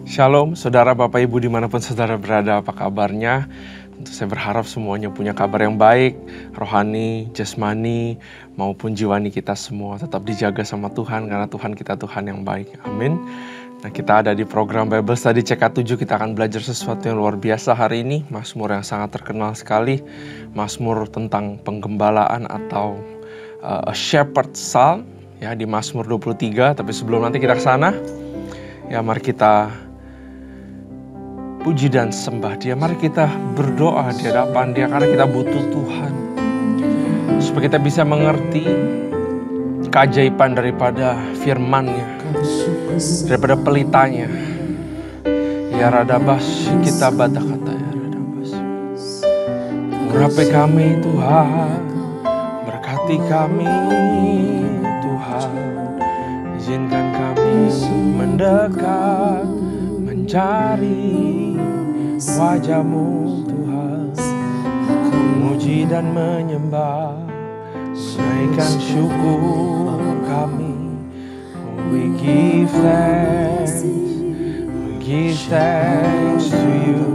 Shalom, saudara Bapak Ibu dimanapun saudara berada, apa kabarnya? Tentu saya berharap semuanya punya kabar yang baik, rohani, jasmani, maupun jiwani kita semua tetap dijaga sama Tuhan, karena Tuhan kita Tuhan yang baik. Amin. Nah, kita ada di program Bible Study CK7, kita akan belajar sesuatu yang luar biasa hari ini. Mazmur yang sangat terkenal sekali, Mazmur tentang penggembalaan atau a shepherd psalm, ya, di Mazmur 23. Tapi sebelum nanti kita ke sana, ya mari kita puji dan sembah Dia. Mari kita berdoa di hadapan Dia karena kita butuh Tuhan. Supaya kita bisa mengerti keajaiban daripada firman-Nya, daripada pelitanya. Ya radabas kita baca kata ya radabas. Urapi kami Tuhan, berkati kami Tuhan. Izinkan kami mendekat, mencari wajah-Mu Tuhan, memuji dan menyembah, menaikkan syukur kami. We give thanks to You,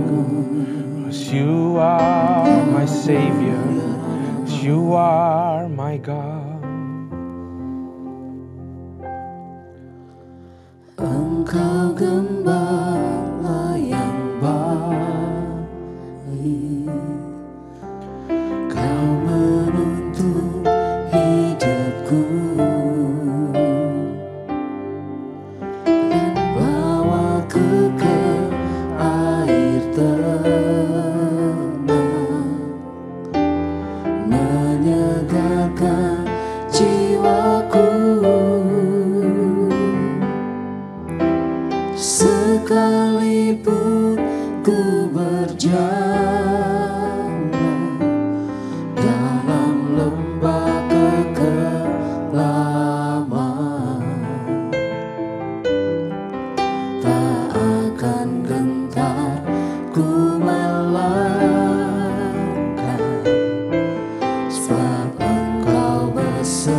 'cause You are my Savior, 'cause You are my God. Engkau gembala yang baik, Kau menuntun hidupku dan bawaku ke air tenang, menyegarkan jiwaku. Sekalipun ku berjalan dalam lembah kekelaman, tak akan gentar ku melangkah, sebab Engkau besertaku.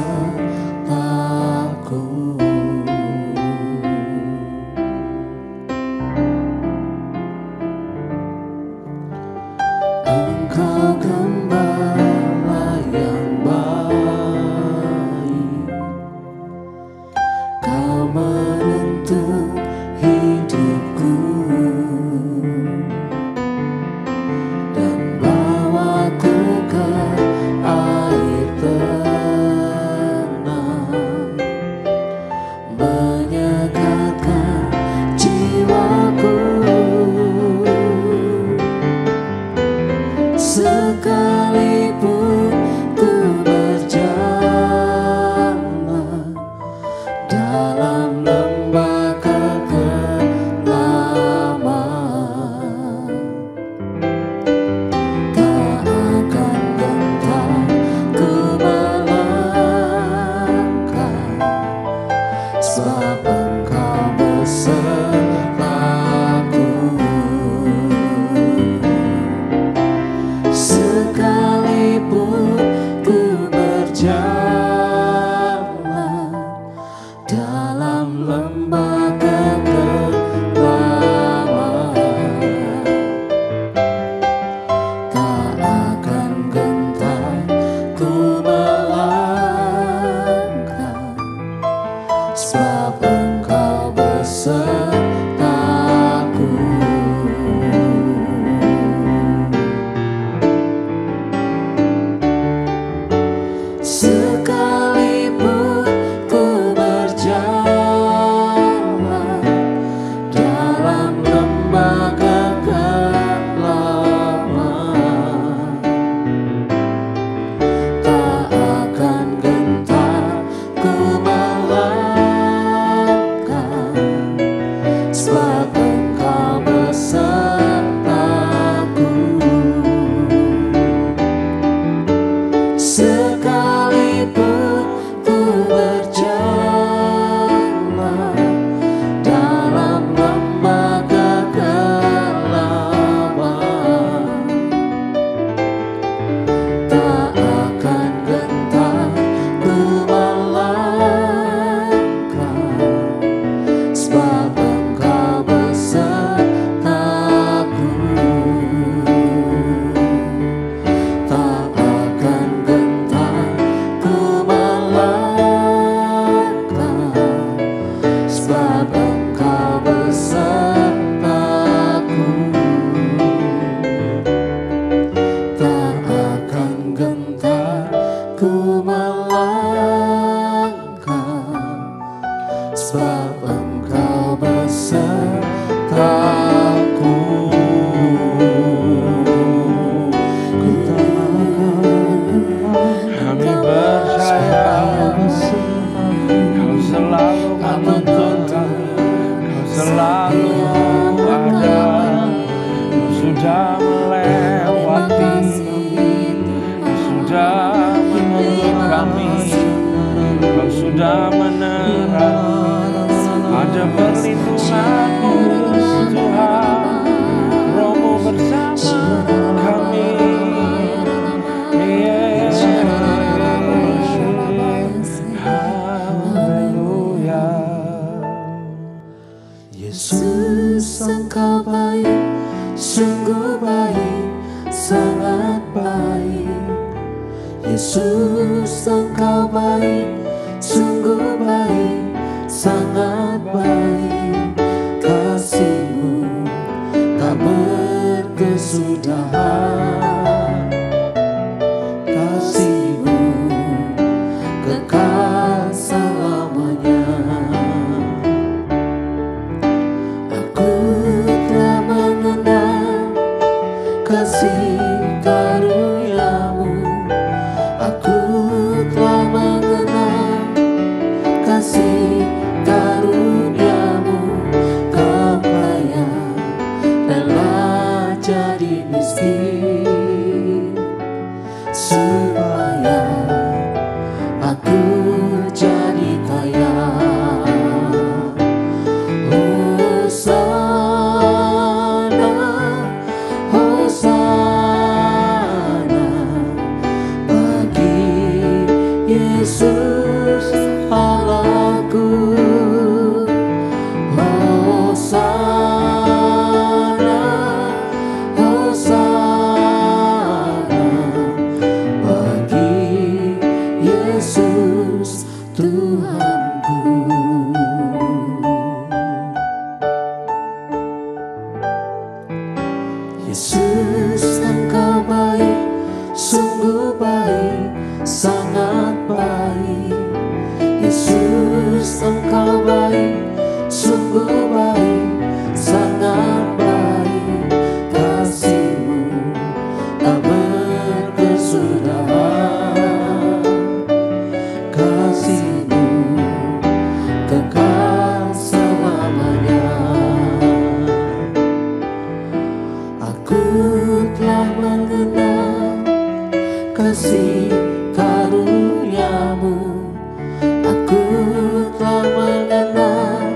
selalu ada. Kau sudah melewati, Kau sudah menuntun kami, Kau sudah menerangi. Ada perlindungan-Mu Tuhan, Roh-Mu bersama kami. Haleluya. Yesus, Engkau baik, sungguh baik, sangat baik. Yesus, Engkau baik, sungguh baik, sangat baik. Kasih-Mu tak berkesudahan, kasih-Mu kekal selamanya. Aku telah mengenal kasih karunia-Mu, aku telah mengenal kasih karunia-Mu. Kau kaya rela jadi miskin supaya aku jadi kaya. Hosana, Hosana bagi Yesus Allahku. Hosana, Hosana bagi Yesus Tuhanku. Yesus, Engkau baik, sungguh baik, sangat baik. Yesus, Engkau baik, sungguh baik, sangat baik. Kasih-Mu tak berkesudahan, kasih-Mu kekal selamanya. Aku telah mengenal kasih karunia-Mu, aku telah mengenal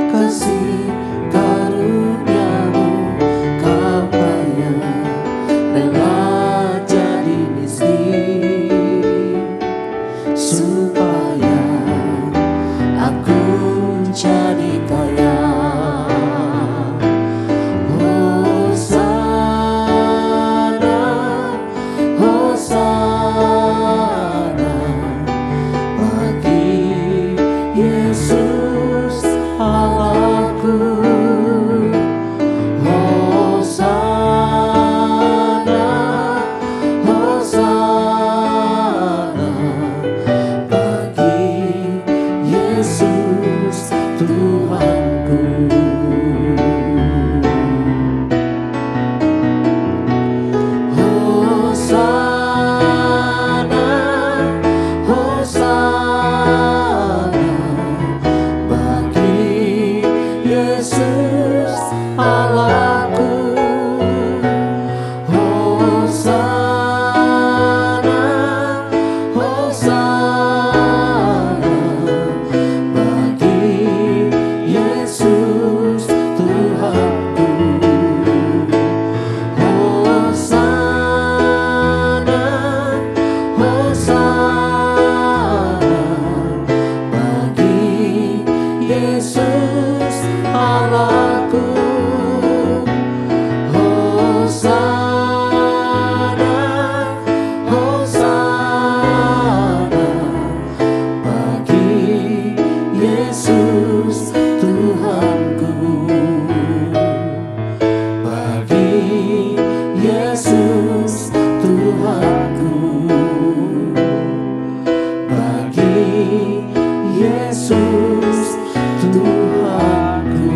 kasih karunia-Mu. Kau kaya rela jadi miskin supaya aku jadi kaya. Hosana, Hosana bagi Yesus Allahku. Hosana, Hosana bagi Yesus Tuhanku. Hosana, Hosana bagi Yesus Allahku. Hosana, Hosana bagi Yesus Tuhanku. Hosana, Hosana bagi Yesus Allahku. Hosana, Hosana bagi Yesus Tuhanku, bagi Yesus Tuhanku, bagi Yesus Tuhanku.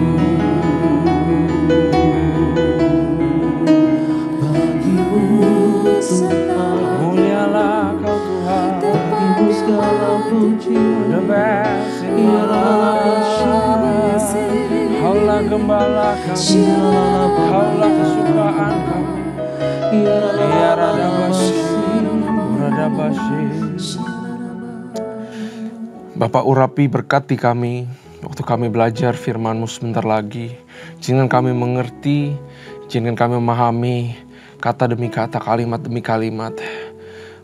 gembala kami, Kaulah kesukaan kami. Ya Radabashe, Radabashe. Bapak urapi berkati kami waktu kami belajar firman-Mu sebentar lagi. Izinkan kami mengerti, izinkan kami memahami kata demi kata, kalimat demi kalimat.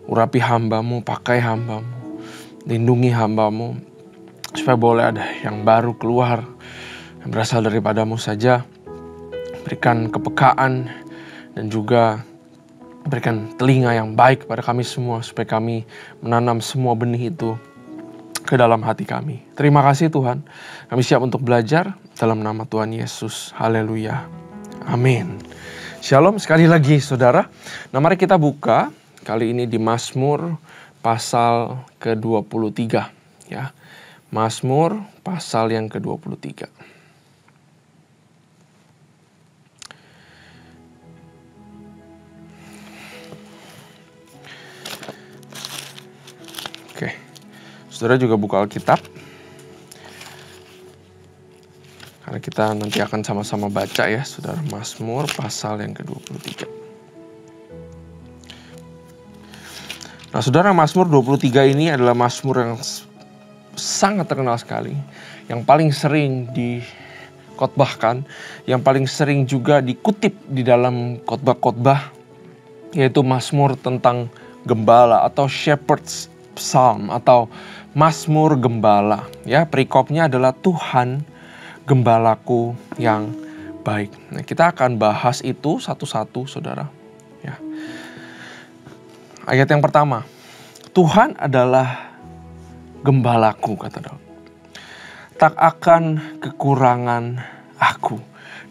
Urapi hamba-Mu, pakai hamba-Mu, lindungi hamba-Mu, supaya boleh ada yang baru keluar, yang berasal daripada-Mu saja. Berikan kepekaan dan juga berikan telinga yang baik kepada kami semua, supaya kami menanam semua benih itu ke dalam hati kami. Terima kasih Tuhan. Kami siap untuk belajar dalam nama Tuhan Yesus. Haleluya. Amin. Shalom sekali lagi saudara. Nah mari kita buka kali ini di Mazmur pasal ke-23 ya. Mazmur pasal yang ke-23. Oke. Saudara juga buka Alkitab. Karena kita nanti akan sama-sama baca ya, saudara. Mazmur pasal yang ke-23. Nah, saudara, Mazmur 23 ini adalah Mazmur yang sangat terkenal sekali. Yang paling sering dikotbahkan, yang paling sering juga dikutip di dalam khotbah-khotbah, yaitu Mazmur tentang gembala atau Shepherd's Psalm atau Mazmur Gembala. Ya, perikopnya adalah Tuhan gembalaku yang baik. Nah, kita akan bahas itu satu-satu, saudara. Ya. Ayat yang pertama, Tuhan adalah gembalaku, kata Daud. Tak akan kekurangan aku.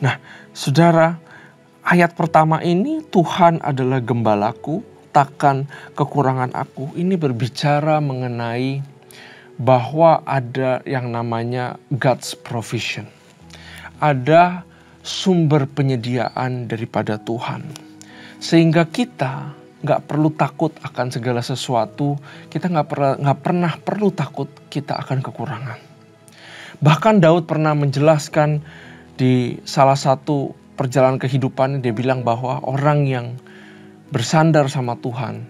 Nah, saudara, ayat pertama ini, Tuhan adalah gembalaku, takkan kekurangan aku. Ini berbicara mengenai bahwa ada yang namanya God's provision. Ada sumber penyediaan daripada Tuhan. Sehingga kita gak perlu takut akan segala sesuatu. Kita gak pernah perlu takut kita akan kekurangan. Bahkan Daud pernah menjelaskan di salah satu perjalanan kehidupan, dia bilang bahwa orang yang bersandar sama Tuhan,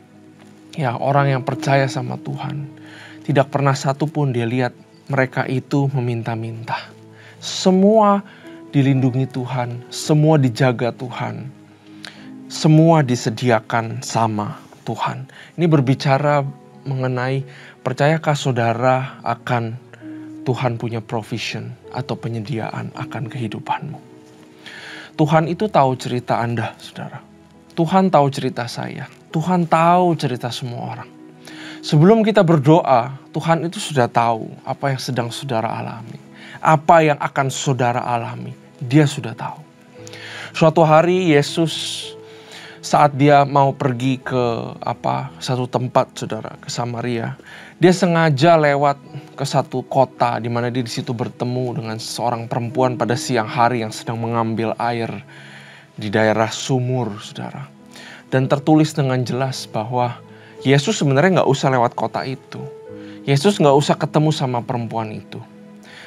ya orang yang percaya sama Tuhan, tidak pernah satupun dia lihat mereka itu meminta-minta. Semua dilindungi Tuhan, semua dijaga Tuhan, semua disediakan sama Tuhan. Ini berbicara mengenai percayakah saudara akan Tuhan punya provision atau penyediaan akan kehidupanmu. Tuhan itu tahu cerita Anda, saudara. Tuhan tahu cerita saya. Tuhan tahu cerita semua orang. Sebelum kita berdoa, Tuhan itu sudah tahu apa yang sedang saudara alami. Apa yang akan saudara alami. Dia sudah tahu. Suatu hari Yesus saat dia mau pergi ke satu tempat, saudara, ke Samaria. Dia sengaja lewat ke satu kota di mana dia di situ bertemu dengan seorang perempuan pada siang hari yang sedang mengambil air di daerah sumur, saudara. Dan tertulis dengan jelas bahwa Yesus sebenarnya nggak usah lewat kota itu. Yesus nggak usah ketemu sama perempuan itu.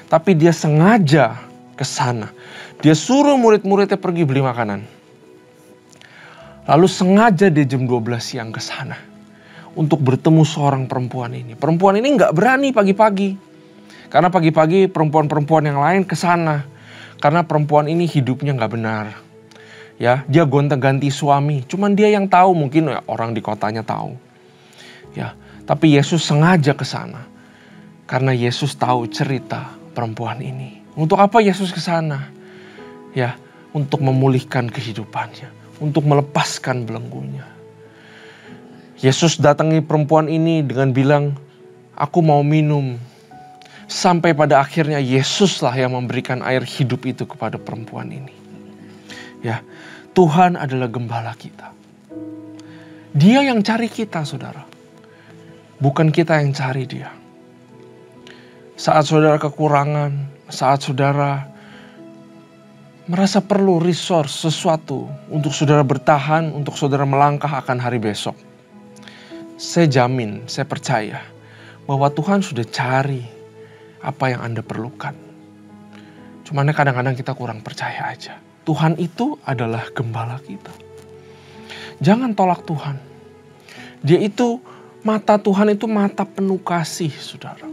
Tapi dia sengaja ke sana. Dia suruh murid-muridnya pergi beli makanan. Lalu sengaja dia jam 12 siang ke sana untuk bertemu seorang perempuan ini. Perempuan ini nggak berani pagi-pagi. Karena pagi-pagi perempuan-perempuan yang lain ke sana. Karena perempuan ini hidupnya nggak benar. Ya, dia gonta-ganti suami. Cuman dia yang tahu, mungkin ya, orang di kotanya tahu. Ya, tapi Yesus sengaja ke sana karena Yesus tahu cerita perempuan ini. Untuk apa Yesus ke sana? Ya, untuk memulihkan kehidupannya, untuk melepaskan belenggunya. Yesus datangi perempuan ini dengan bilang, "Aku mau minum." Sampai pada akhirnya Yesuslah yang memberikan air hidup itu kepada perempuan ini. Ya, Tuhan adalah gembala kita. Dia yang cari kita, saudara. Bukan kita yang cari dia. Saat saudara kekurangan, saat saudara merasa perlu resource, sesuatu untuk saudara bertahan, untuk saudara melangkah akan hari besok. Saya jamin, saya percaya bahwa Tuhan sudah cari apa yang Anda perlukan. Cuman kadang-kadang kita kurang percaya aja. Tuhan itu adalah gembala kita. Jangan tolak Tuhan. Mata Tuhan itu mata penuh kasih, saudara.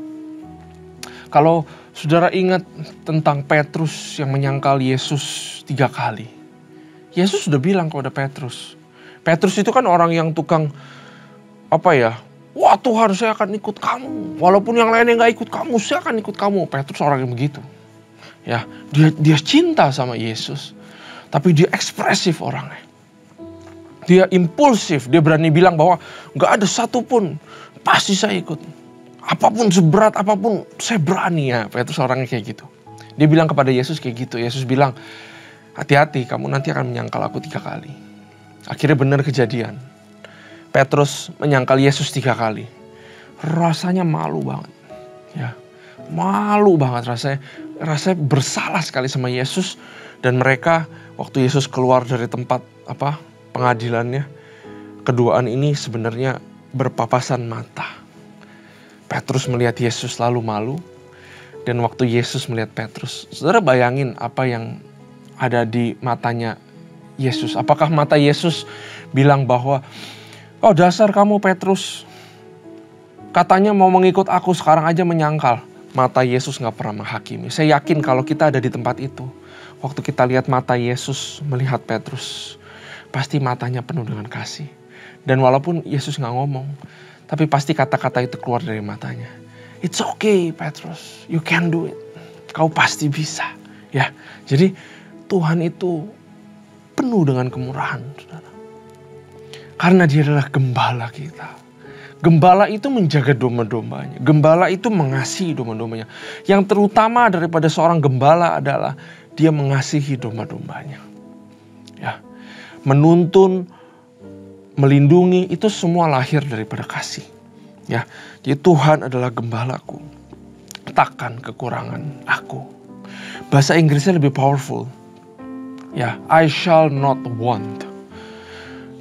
Kalau saudara ingat tentang Petrus yang menyangkal Yesus 3 kali. Yesus sudah bilang kepada Petrus. Petrus itu kan orang yang tukang, wah Tuhan saya akan ikut kamu. Walaupun yang lainnya gak ikut kamu, saya akan ikut kamu. Petrus orang yang begitu. Ya, dia cinta sama Yesus. Tapi dia ekspresif orangnya. Dia impulsif. Dia berani bilang bahwa gak ada satupun. Pasti saya ikut. Apapun seberat apapun saya berani ya. Petrus orangnya kayak gitu. Dia bilang kepada Yesus kayak gitu. Yesus bilang, hati-hati kamu nanti akan menyangkal aku 3 kali. Akhirnya benar kejadian. Petrus menyangkal Yesus 3 kali. Rasanya malu banget. Ya, malu banget rasanya bersalah sekali sama Yesus. Dan mereka waktu Yesus keluar dari tempat pengadilannya, keduaan ini sebenarnya berpapasan mata. Petrus melihat Yesus lalu malu. Dan waktu Yesus melihat Petrus, saudara bayangin apa yang ada di matanya Yesus. Apakah mata Yesus bilang bahwa, oh dasar kamu Petrus, katanya mau mengikut aku sekarang aja menyangkal. Mata Yesus gak pernah menghakimi. Saya yakin kalau kita ada di tempat itu, waktu kita lihat mata Yesus melihat Petrus, pasti matanya penuh dengan kasih. Dan walaupun Yesus gak ngomong, tapi pasti kata-kata itu keluar dari matanya. It's okay Petrus, you can do it. Kau pasti bisa. Ya, jadi Tuhan itu penuh dengan kemurahan, saudara. Karena dia adalah gembala kita. Gembala itu menjaga domba-dombanya. Gembala itu mengasihi domba-dombanya. Yang terutama daripada seorang gembala adalah dia mengasihi domba-dombanya. Ya, menuntun, melindungi, itu semua lahir daripada kasih. Ya, jadi Tuhan adalah gembalaku. Takkan kekurangan aku. Bahasa Inggrisnya lebih powerful. Ya, I shall not want.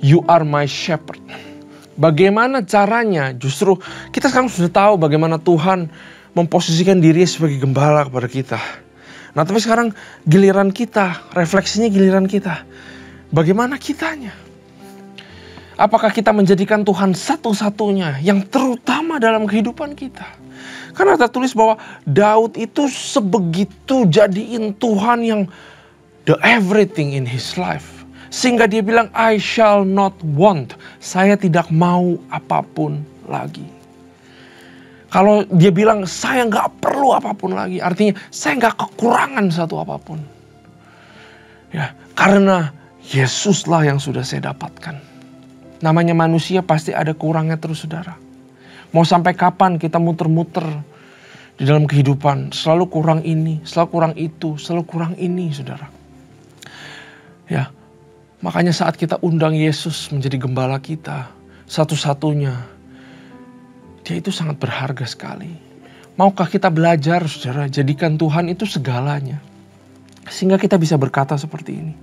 You are my shepherd. Bagaimana caranya? Justru kita sekarang sudah tahu bagaimana Tuhan memposisikan diri sebagai gembala kepada kita. Nah, tapi sekarang giliran kita, refleksinya giliran kita. Bagaimana kitanya? Apakah kita menjadikan Tuhan satu-satunya yang terutama dalam kehidupan kita? Karena tertulis bahwa Daud itu sebegitu jadiin Tuhan yang the everything in his life. Sehingga dia bilang, I shall not want. Saya tidak mau apapun lagi. Kalau dia bilang, saya gak perlu apapun lagi. Artinya, saya gak kekurangan satu apapun. Ya, karena Yesuslah yang sudah saya dapatkan. Namanya manusia pasti ada kurangnya terus, saudara. Mau sampai kapan kita muter-muter di dalam kehidupan. Selalu kurang ini, selalu kurang itu, selalu kurang ini, saudara. Ya, makanya saat kita undang Yesus menjadi gembala kita, satu-satunya, dia itu sangat berharga sekali. Maukah kita belajar, saudara, jadikan Tuhan itu segalanya. Sehingga kita bisa berkata seperti ini.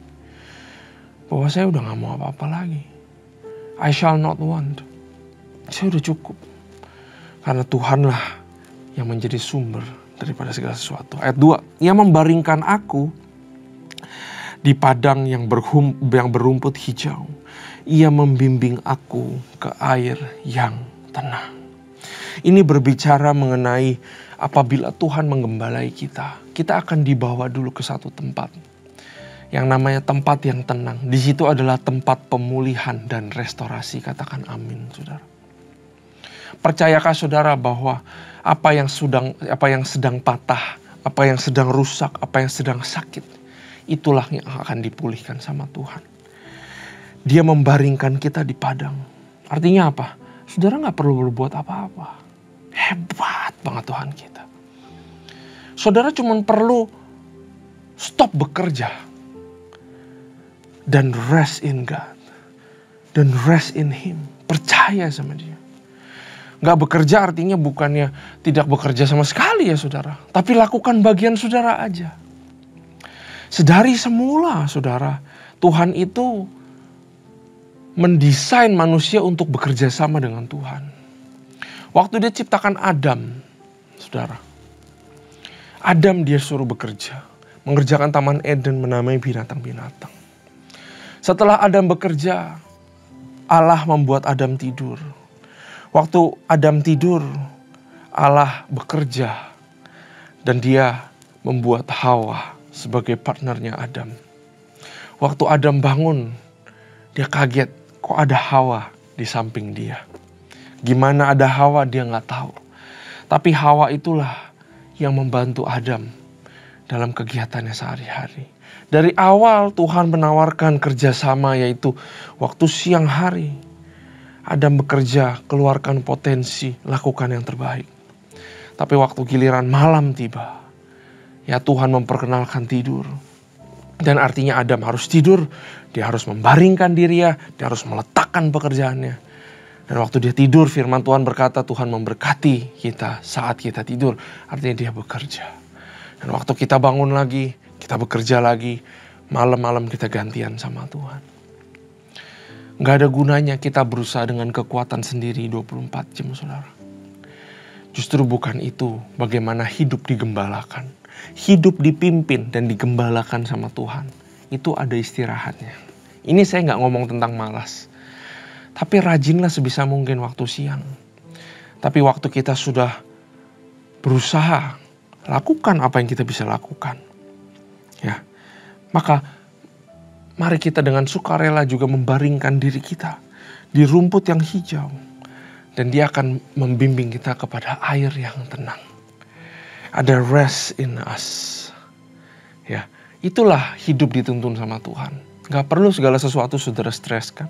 Bahwa saya udah gak mau apa-apa lagi. I shall not want. Saya udah cukup. Karena Tuhanlah yang menjadi sumber daripada segala sesuatu. Ayat 2, Ia membaringkan aku di padang yang berumput hijau. Ia membimbing aku ke air yang tenang. Ini berbicara mengenai apabila Tuhan menggembalai kita. Kita akan dibawa dulu ke satu tempat. Yang namanya tempat yang tenang. Di situ adalah tempat pemulihan dan restorasi. Katakan amin, saudara. Percayakah saudara bahwa apa yang sedang patah, apa yang sedang rusak, apa yang sedang sakit, itulah yang akan dipulihkan sama Tuhan. Dia membaringkan kita di padang. Artinya apa? Saudara gak perlu berbuat apa-apa. Hebat banget Tuhan kita. Saudara cuma perlu stop bekerja. Dan rest in God. Dan rest in Him. Percaya sama Dia. Gak bekerja artinya bukannya tidak bekerja sama sekali ya saudara. Tapi lakukan bagian saudara aja. Sedari semula, saudara, Tuhan itu mendesain manusia untuk bekerja sama dengan Tuhan. Waktu dia ciptakan Adam, saudara, Adam dia suruh bekerja. mengerjakan Taman Eden, menamai binatang-binatang. Setelah Adam bekerja, Allah membuat Adam tidur. Waktu Adam tidur, Allah bekerja dan dia membuat Hawa sebagai partnernya Adam. Waktu Adam bangun, dia kaget, kok ada Hawa di samping dia. Gimana ada Hawa dia nggak tahu. Tapi Hawa itulah yang membantu Adam dalam kegiatannya sehari-hari. Dari awal Tuhan menawarkan kerjasama, yaitu waktu siang hari Adam bekerja, keluarkan potensi, lakukan yang terbaik. Tapi waktu giliran malam tiba, ya Tuhan memperkenalkan tidur. Dan artinya Adam harus tidur, dia harus membaringkan dirinya, dia harus meletakkan pekerjaannya. Dan waktu dia tidur, firman Tuhan berkata Tuhan memberkati kita saat kita tidur. Artinya dia bekerja. Dan waktu kita bangun lagi, kita bekerja lagi, malam-malam kita gantian sama Tuhan. Gak ada gunanya kita berusaha dengan kekuatan sendiri 24 jam, saudara. Justru bukan itu bagaimana hidup digembalakan. Hidup dipimpin dan digembalakan sama Tuhan. Itu ada istirahatnya. Ini saya gak ngomong tentang malas. Tapi rajinlah sebisa mungkin waktu siang. Tapi waktu kita sudah berusaha, lakukan apa yang kita bisa lakukan. Ya, maka mari kita dengan sukarela juga membaringkan diri kita di rumput yang hijau. Dan dia akan membimbing kita kepada air yang tenang. Ada rest in us. Ya, itulah hidup dituntun sama Tuhan. Gak perlu segala sesuatu saudara streskan.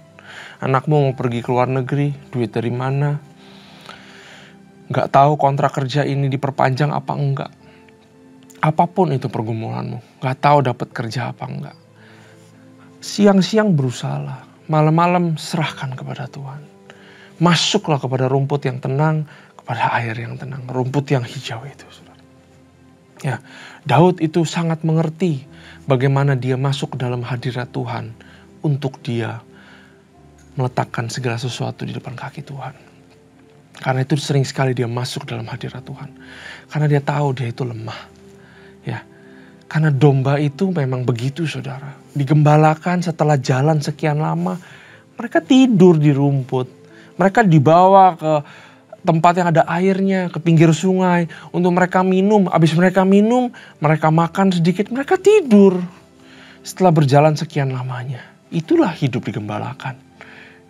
Anakmu mau pergi ke luar negeri, duit dari mana? Gak tahu kontrak kerja ini diperpanjang apa enggak. Apapun itu pergumulanmu, gak tahu dapat kerja apa enggak. Siang-siang berusahalah, malam-malam serahkan kepada Tuhan. Masuklah kepada rumput yang tenang, kepada air yang tenang, rumput yang hijau itu. Ya, Daud itu sangat mengerti bagaimana dia masuk ke dalam hadirat Tuhan untuk dia meletakkan segala sesuatu di depan kaki Tuhan. Karena itu sering sekali dia masuk dalam hadirat Tuhan. Karena dia tahu dia itu lemah. Ya, karena domba itu memang begitu, saudara. Digembalakan setelah jalan sekian lama, mereka tidur di rumput. Mereka dibawa ke tempat yang ada airnya, ke pinggir sungai. Untuk mereka minum, habis mereka minum, mereka makan sedikit, mereka tidur. Setelah berjalan sekian lamanya. Itulah hidup digembalakan.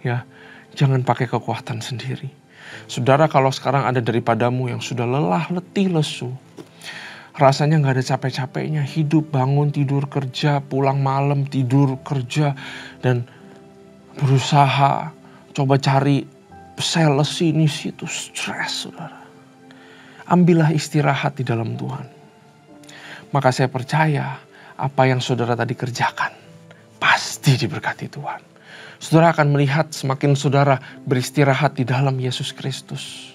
Ya, jangan pakai kekuatan sendiri. Saudara, kalau sekarang ada daripadamu yang sudah lelah, letih, lesu. Rasanya gak ada capek-capeknya. Hidup, bangun, tidur, kerja, pulang malam, tidur, kerja. Dan berusaha, coba cari sales sini situ, stres, saudara. Ambillah istirahat di dalam Tuhan. Maka saya percaya apa yang saudara tadi kerjakan pasti diberkati Tuhan. Saudara akan melihat semakin saudara beristirahat di dalam Yesus Kristus.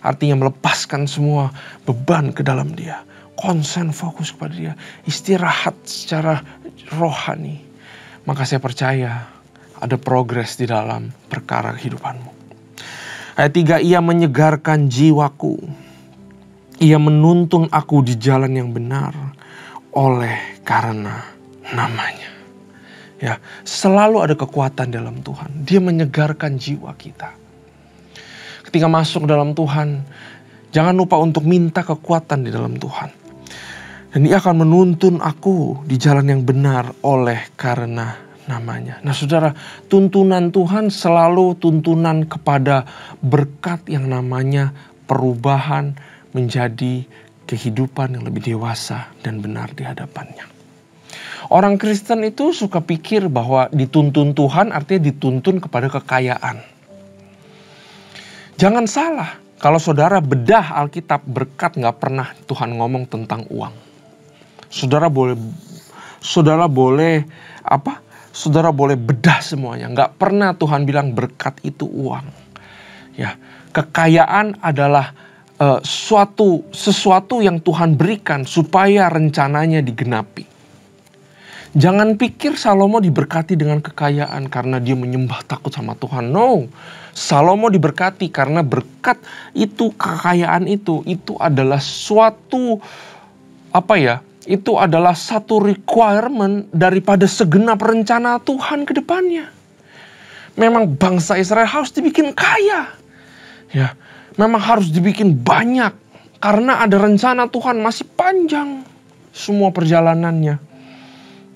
Artinya melepaskan semua beban ke dalam Dia. Konsen, fokus kepada Dia. Istirahat secara rohani. Maka saya percaya ada progres di dalam perkara kehidupanmu. Ayat 3, ia menyegarkan jiwaku. Ia menuntun aku di jalan yang benar oleh karena namanya. Ya, selalu ada kekuatan dalam Tuhan. Dia menyegarkan jiwa kita. Ketika masuk dalam Tuhan, jangan lupa untuk minta kekuatan di dalam Tuhan. Dan Dia akan menuntun aku di jalan yang benar oleh karena namanya. Nah, saudara, tuntunan Tuhan selalu tuntunan kepada berkat yang namanya perubahan menjadi kehidupan yang lebih dewasa dan benar di hadapannya. Orang Kristen itu suka pikir bahwa dituntun Tuhan artinya dituntun kepada kekayaan. Jangan salah, kalau saudara bedah Alkitab, berkat gak pernah Tuhan ngomong tentang uang. Saudara boleh bedah semuanya. Gak pernah Tuhan bilang berkat itu uang. Ya, kekayaan adalah sesuatu yang Tuhan berikan supaya rencananya digenapi. Jangan pikir Salomo diberkati dengan kekayaan karena dia menyembah takut sama Tuhan. No, Salomo diberkati karena berkat itu, kekayaan itu adalah suatu itu adalah satu requirement daripada segenap rencana Tuhan ke depannya. Memang bangsa Israel harus dibikin kaya. Ya, memang harus dibikin banyak. Karena ada rencana Tuhan masih panjang semua perjalanannya.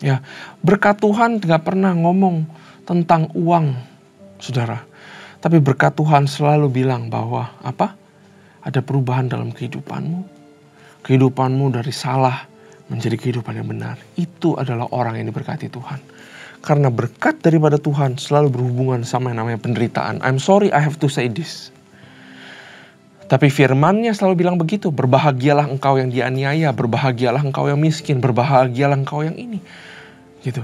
Ya, berkat Tuhan gak pernah ngomong tentang uang, saudara. Tapi berkat Tuhan selalu bilang bahwa apa? Ada perubahan dalam kehidupanmu. Kehidupanmu dari salah menjadi kehidupan yang benar. Itu adalah orang yang diberkati Tuhan. Karena berkat daripada Tuhan selalu berhubungan sama yang namanya penderitaan. I'm sorry I have to say this. Tapi firman-Nya selalu bilang begitu. Berbahagialah engkau yang dianiaya. Berbahagialah engkau yang miskin. Berbahagialah engkau yang ini. Gitu.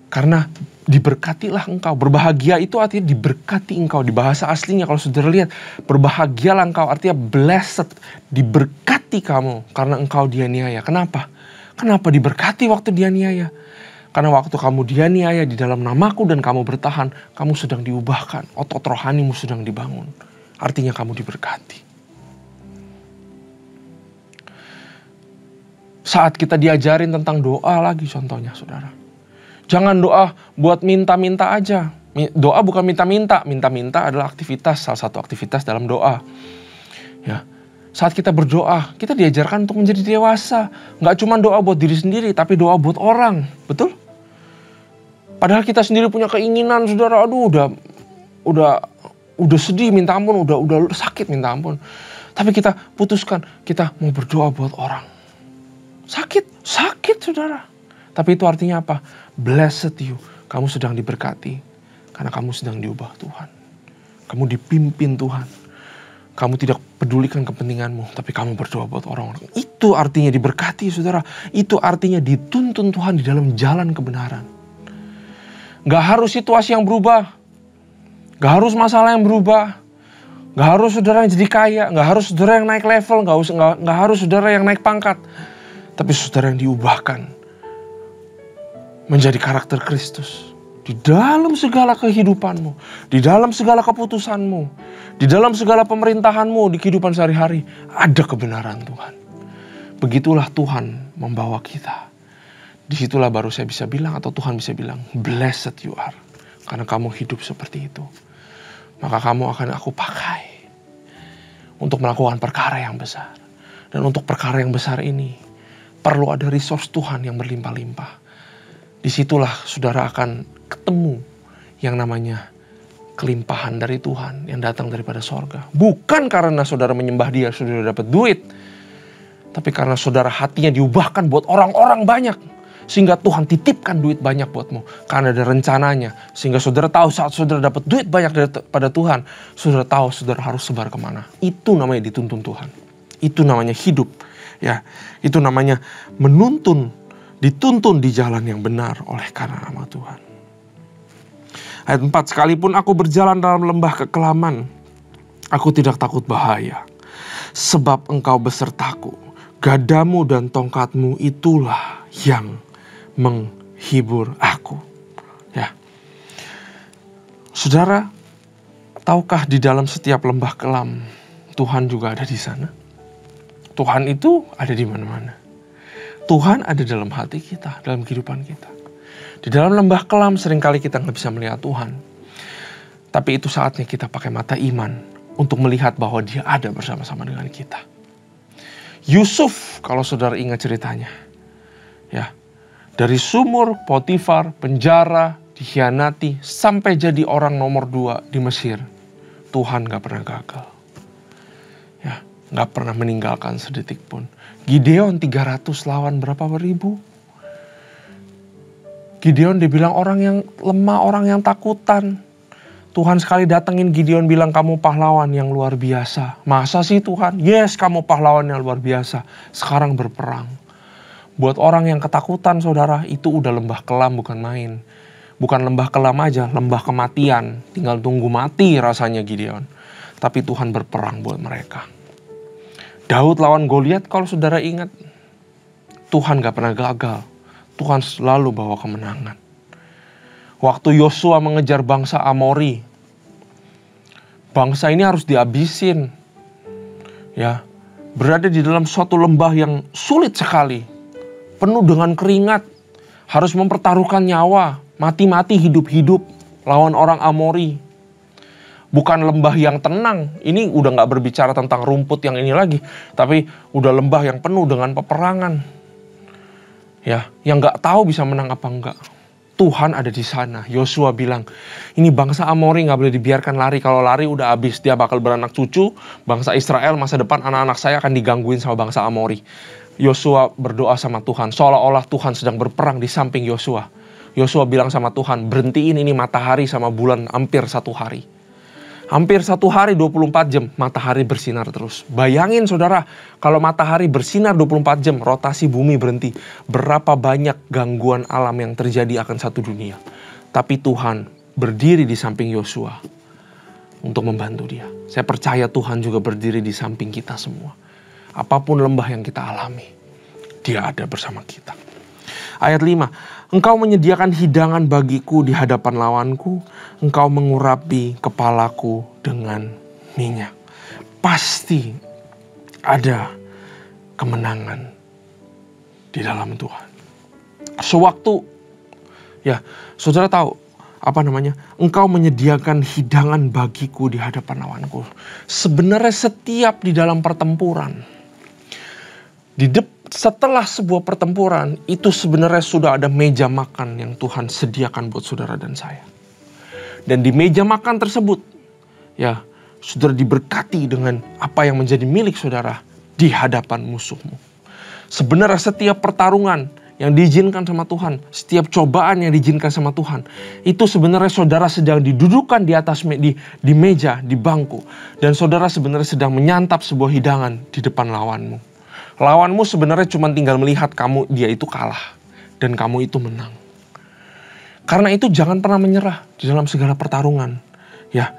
Karena diberkatilah engkau. Berbahagia itu artinya diberkati engkau. Di bahasa aslinya kalau saudara lihat. Berbahagialah engkau artinya blessed. Diberkati kamu karena engkau dianiaya. Kenapa? Kenapa diberkati waktu dianiaya? Karena waktu kamu dianiaya di dalam namaku dan kamu bertahan, kamu sedang diubahkan. Otot rohanimu sedang dibangun. Artinya kamu diberkati. Saat kita diajarin tentang doa lagi contohnya saudara. Jangan doa buat minta-minta aja. Doa bukan minta-minta. Minta-minta adalah aktivitas, salah satu aktivitas dalam doa. Ya. Saat kita berdoa, kita diajarkan untuk menjadi dewasa. Nggak cuma doa buat diri sendiri, tapi doa buat orang. Betul? Padahal kita sendiri punya keinginan, saudara. Aduh, udah sedih minta ampun, udah sakit minta ampun. Tapi kita putuskan, kita mau berdoa buat orang. Sakit, saudara. Tapi itu artinya apa? Blessed you. Kamu sedang diberkati. Karena kamu sedang diubah Tuhan. Kamu dipimpin Tuhan. Kamu tidak pedulikan kepentinganmu, tapi kamu berdoa buat orang-orang. Itu artinya diberkati, saudara. Itu artinya dituntun Tuhan di dalam jalan kebenaran. Gak harus situasi yang berubah. Gak harus masalah yang berubah. Gak harus saudara yang jadi kaya. Gak harus saudara yang naik level. Gak harus saudara yang naik pangkat. Tapi saudara yang diubahkan menjadi karakter Kristus. Di dalam segala kehidupanmu, di dalam segala keputusanmu, di dalam segala pemerintahanmu, di kehidupan sehari-hari, ada kebenaran Tuhan. Begitulah Tuhan membawa kita. Disitulah baru saya bisa bilang, atau Tuhan bisa bilang, blessed you are. Karena kamu hidup seperti itu. Maka kamu akan aku pakai untuk melakukan perkara yang besar. Dan untuk perkara yang besar ini, perlu ada resource Tuhan yang berlimpah-limpah. Disitulah saudara akan ketemu yang namanya kelimpahan dari Tuhan yang datang daripada sorga. Bukan karena saudara menyembah Dia, saudara dapat duit. Tapi karena saudara hatinya diubahkan buat orang-orang banyak. Sehingga Tuhan titipkan duit banyak buatmu. Karena ada rencananya. Sehingga saudara tahu saat saudara dapat duit banyak daripada Tuhan. Saudara tahu saudara harus sebar kemana. Itu namanya dituntun Tuhan. Itu namanya hidup. Ya, itu namanya menuntun, dituntun di jalan yang benar oleh karena nama Tuhan. Ayat 4, sekalipun aku berjalan dalam lembah kekelaman, aku tidak takut bahaya. Sebab engkau besertaku, gadamu dan tongkatmu itulah yang menghibur aku. Ya, saudara, tahukah di dalam setiap lembah kelam, Tuhan juga ada di sana? Tuhan itu ada di mana-mana. Tuhan ada dalam hati kita, dalam kehidupan kita. Di dalam lembah kelam seringkali kita nggak bisa melihat Tuhan. Tapi itu saatnya kita pakai mata iman untuk melihat bahwa Dia ada bersama-sama dengan kita. Yusuf, kalau saudara ingat ceritanya. Ya, dari sumur, Potifar, penjara, dikhianati, sampai jadi orang nomor 2 di Mesir. Tuhan gak pernah gagal. Ya, gak pernah meninggalkan sedetik pun. Gideon 300 lawan berapa ribu? Gideon dibilang orang yang lemah, orang yang takutan. Tuhan sekali datengin Gideon bilang, kamu pahlawan yang luar biasa. Masa sih Tuhan? Yes, kamu pahlawan yang luar biasa. Sekarang berperang. Buat orang yang ketakutan saudara, itu udah lembah kelam bukan main. Bukan lembah kelam aja, lembah kematian. Tinggal tunggu mati rasanya Gideon. Tapi Tuhan berperang buat mereka. Daud lawan Goliat, kalau saudara ingat, Tuhan gak pernah gagal. Tuhan selalu bawa kemenangan. Waktu Yosua mengejar bangsa Amori, bangsa ini harus dihabisin. Ya, berada di dalam suatu lembah yang sulit sekali, penuh dengan keringat, harus mempertaruhkan nyawa, mati-mati hidup-hidup lawan orang Amori. Bukan lembah yang tenang, ini udah gak berbicara tentang rumput yang ini lagi, tapi udah lembah yang penuh dengan peperangan. Ya, yang gak tahu bisa menang apa enggak. Tuhan ada di sana. Yosua bilang, ini bangsa Amori gak boleh dibiarkan lari. Kalau lari udah habis, dia bakal beranak cucu. Bangsa Israel masa depan anak-anak saya akan digangguin sama bangsa Amori. Yosua berdoa sama Tuhan, seolah-olah Tuhan sedang berperang di samping Yosua. Yosua bilang sama Tuhan, berhentiin ini matahari sama bulan hampir 1 hari. Hampir 1 hari 24 jam matahari bersinar terus. Bayangin saudara, kalau matahari bersinar 24 jam, rotasi bumi berhenti. Berapa banyak gangguan alam yang terjadi akan satu dunia. Tapi Tuhan berdiri di samping Yosua untuk membantu dia. Saya percaya Tuhan juga berdiri di samping kita semua. Apapun lembah yang kita alami, dia ada bersama kita. Ayat 5, engkau menyediakan hidangan bagiku di hadapan lawanku, engkau mengurapi kepalaku dengan minyak. Pasti ada kemenangan di dalam Tuhan. Sewaktu, ya saudara tahu, engkau menyediakan hidangan bagiku di hadapan lawanku. Sebenarnya setiap di dalam pertempuran, setelah sebuah pertempuran, itu sebenarnya sudah ada meja makan yang Tuhan sediakan buat saudara dan saya. Dan di meja makan tersebut, ya, saudara diberkati dengan apa yang menjadi milik saudara di hadapan musuhmu. Sebenarnya setiap pertarungan yang diizinkan sama Tuhan, setiap cobaan yang diizinkan sama Tuhan, itu sebenarnya saudara sedang didudukan di atas di meja, di bangku. Dan saudara sebenarnya sedang menyantap sebuah hidangan di depan lawanmu. Lawanmu sebenarnya cuma tinggal melihat dia itu kalah dan kamu itu menang. Karena itu jangan pernah menyerah di dalam segala pertarungan, ya.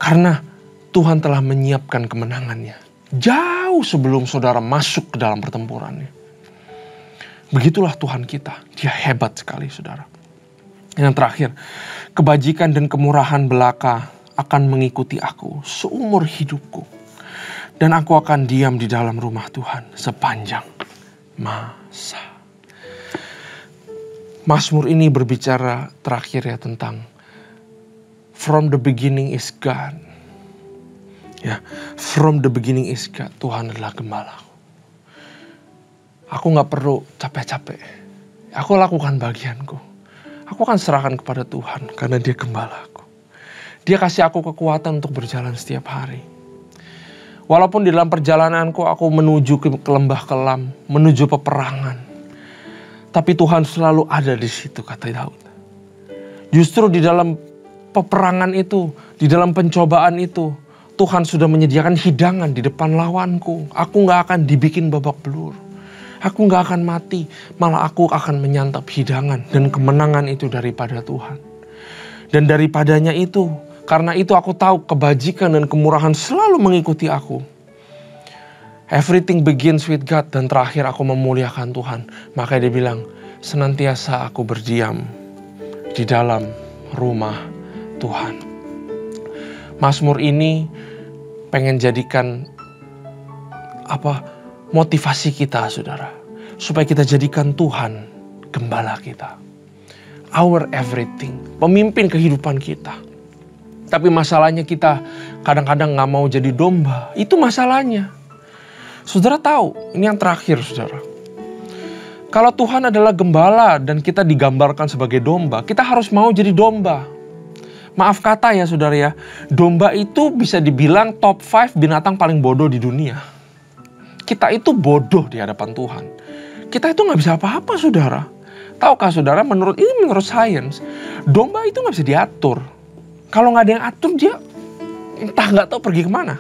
Karena Tuhan telah menyiapkan kemenangannya jauh sebelum saudara masuk ke dalam pertempurannya. Begitulah Tuhan kita, dia hebat sekali saudara. Yang terakhir, kebajikan dan kemurahan belaka akan mengikuti aku seumur hidupku. Dan aku akan diam di dalam rumah Tuhan sepanjang masa. Mazmur ini berbicara terakhir ya tentang from the beginning is God. Ya, from the beginning is God. Tuhan adalah gembalaku. Aku gak perlu capek-capek. Aku lakukan bagianku. Aku akan serahkan kepada Tuhan karena dia gembalaku. Dia kasih aku kekuatan untuk berjalan setiap hari. Walaupun di dalam perjalananku aku menuju ke lembah kelam, menuju peperangan. Tapi Tuhan selalu ada di situ, kata Daud. Justru di dalam peperangan itu, di dalam pencobaan itu, Tuhan sudah menyediakan hidangan di depan lawanku. Aku gak akan dibikin babak belur. Aku gak akan mati, malah aku akan menyantap hidangan dan kemenangan itu daripada Tuhan. Dan daripadanya itu, karena itu aku tahu kebajikan dan kemurahan selalu mengikuti aku. Everything begins with God. Dan terakhir aku memuliakan Tuhan. Maka dia bilang, senantiasa aku berdiam di dalam rumah Tuhan. Mazmur ini pengen jadikan motivasi kita saudara. Supaya kita jadikan Tuhan gembala kita. Our everything. Pemimpin kehidupan kita. Tapi masalahnya kita kadang-kadang gak mau jadi domba. Itu masalahnya. Saudara tahu, ini yang terakhir saudara. Kalau Tuhan adalah gembala dan kita digambarkan sebagai domba, kita harus mau jadi domba. Maaf kata ya saudara ya, domba itu bisa dibilang top 5 binatang paling bodoh di dunia. Kita itu bodoh di hadapan Tuhan. Kita itu gak bisa apa-apa saudara. Tahukah saudara, menurut sains, domba itu gak bisa diatur. Kalau nggak ada yang atur dia entah nggak tahu pergi kemana,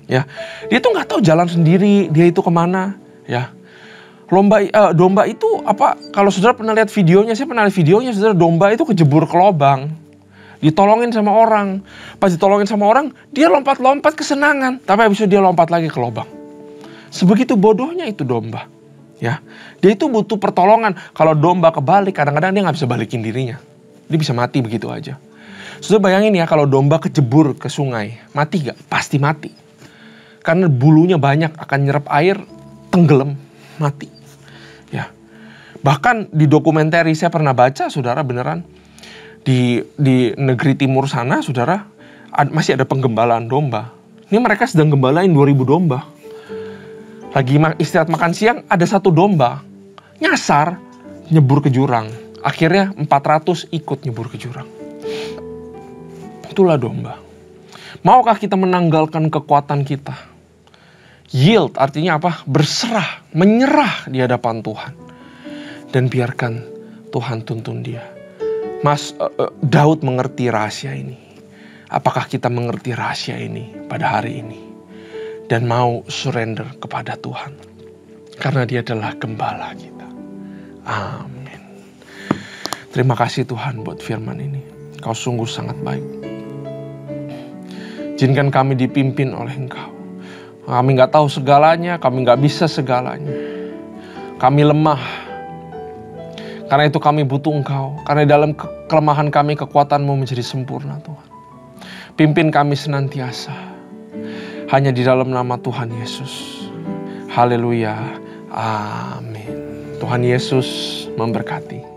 ya. Dia tuh nggak tahu jalan sendiri, dia itu kemana, ya. Domba itu kalau saudara pernah lihat videonya, saya pernah lihat videonya, saudara, domba itu kejebur ke lubang, ditolongin sama orang. Pas ditolongin sama orang, dia lompat-lompat kesenangan, tapi habis itu dia lompat lagi ke lubang. Sebegitu bodohnya itu domba, ya. Dia itu butuh pertolongan. Kalau domba kebalik, kadang-kadang dia nggak bisa balikin dirinya, dia bisa mati begitu aja. Sudah bayangin ya kalau domba kejebur ke sungai, mati gak? Pasti mati. Karena bulunya banyak, akan nyerap air, tenggelam, mati. Ya. Bahkan di dokumentari saya pernah baca, saudara, beneran. Di negeri timur sana, saudara, masih ada penggembalaan domba. Ini mereka sedang gembalain 2000 domba. Lagi istirahat makan siang, ada satu domba nyasar, nyebur ke jurang. Akhirnya 400 ikut nyebur ke jurang. Itulah domba. Maukah kita menanggalkan kekuatan kita? Yield artinya apa? Berserah, menyerah di hadapan Tuhan. Dan biarkan Tuhan tuntun dia. Daud mengerti rahasia ini. Apakah kita mengerti rahasia ini pada hari ini? Dan mau surrender kepada Tuhan. Karena dia adalah gembala kita. Amin. Terima kasih Tuhan buat firman ini. Kau sungguh sangat baik. Izinkan kami dipimpin oleh Engkau. Kami gak tahu segalanya, kami gak bisa segalanya. Kami lemah. Karena itu kami butuh Engkau. Karena dalam kelemahan kami, kekuatan-Mu menjadi sempurna Tuhan. Pimpin kami senantiasa. Hanya di dalam nama Tuhan Yesus. Haleluya. Amin. Tuhan Yesus memberkati.